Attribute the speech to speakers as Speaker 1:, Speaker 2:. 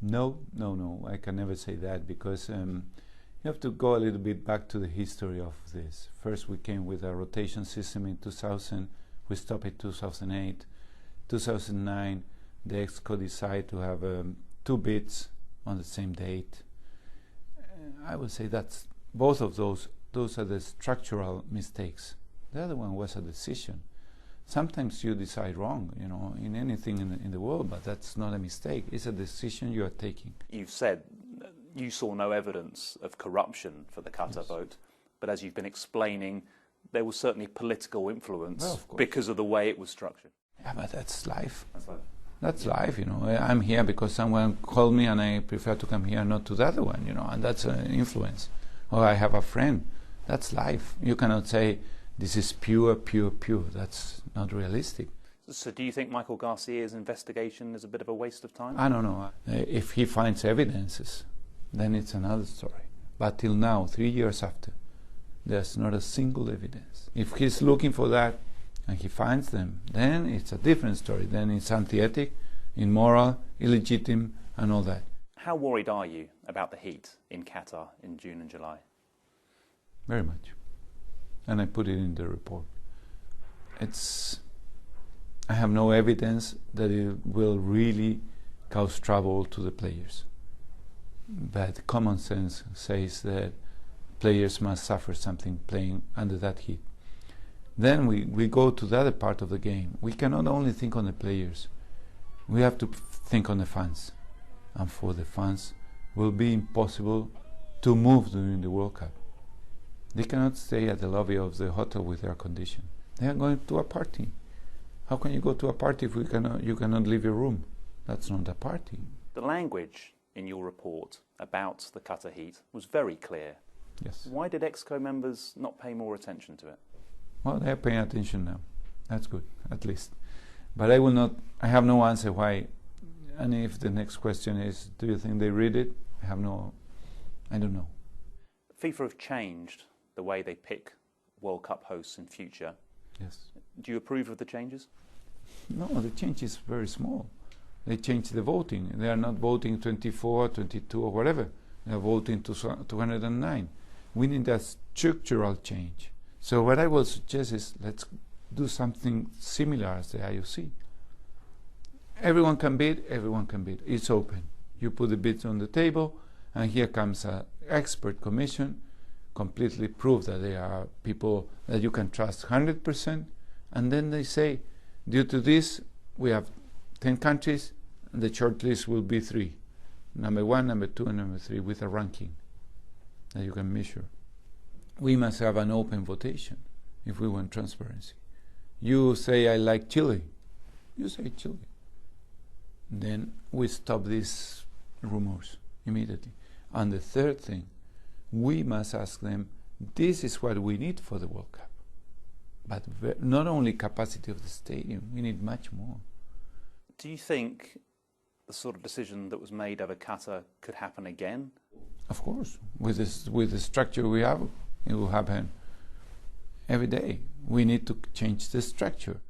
Speaker 1: No, no, no. I can never say that because you have to go a little bit back to the history of this. First, we came with a rotation system in 2000. We stopped in 2008. 2009, the EXCO decided to have 2 bids on the same date. I would say that's both of those are the structural mistakes. The other one was a decision. Sometimes you decide wrong, you know, in anything in the world, but that's not a mistake. It's a decision you are taking.
Speaker 2: You've said you saw no evidence of corruption for the Qatar vote, but as you've been explaining, there was certainly political influence because of the way it was structured.
Speaker 1: Yeah, but that's life.
Speaker 2: That's life.
Speaker 1: That's life, you know. I'm here because someone called me and I prefer to come here, not to the other one, you know, and that's an influence. Or I have a friend. That's life. You cannot say this is pure, pure, pure. That's not realistic.
Speaker 2: So do you think Michael Garcia's investigation is a bit of a waste of time?
Speaker 1: I don't know. If he finds evidences, then it's another story. But till now, 3 years after, there's not a single evidence. If he's looking for that and he finds them, then it's a different story. Then it's anti-ethic, immoral, illegitimate, and all that.
Speaker 2: How worried are you about the heat in Qatar in June and July?
Speaker 1: Very much. And I put it in the report. I have no evidence that it will really cause trouble to the players. But common sense says that players must suffer something playing under that heat. Then we go to the other part of the game. We cannot only think on the players. We have to think on the fans. And for the fans, it will be impossible to move during the World Cup. They cannot stay at the lobby of the hotel with air condition. They are going to a party. How can you go to a party if you cannot leave your room? That's not a party.
Speaker 2: The language in your report about the Qatar heat was very clear.
Speaker 1: Yes.
Speaker 2: Why did EXCO members not pay more attention to it?
Speaker 1: Well, they are paying attention now. That's good, at least. But I have no answer why. And if the next question is, do you think they read it? I don't know.
Speaker 2: FIFA have changed the way they pick World Cup hosts in future.
Speaker 1: Yes.
Speaker 2: Do you approve of the changes?
Speaker 1: No, the change is very small. They changed the voting. They are not voting 24, 22 or whatever. They are voting 209. We need a structural change. So what I will suggest is let's do something similar as the IOC. Everyone can bid, everyone can bid. It's open. You put the bids on the table, and here comes an expert commission, completely prove that they are people that you can trust 100%, and then they say, due to this, we have 10 countries, and the short list will be 3. Number 1, number 2, and number 3, with a ranking that you can measure. We must have an open votation if we want transparency. You say, I like Chile. You say Chile. Then we stop these rumors immediately. And the third thing, we must ask them, this is what we need for the World Cup. But not only capacity of the stadium, we need much more.
Speaker 2: Do you think the sort of decision that was made over Qatar could happen again?
Speaker 1: Of course. With the structure we have, it will happen every day. We need to change the structure.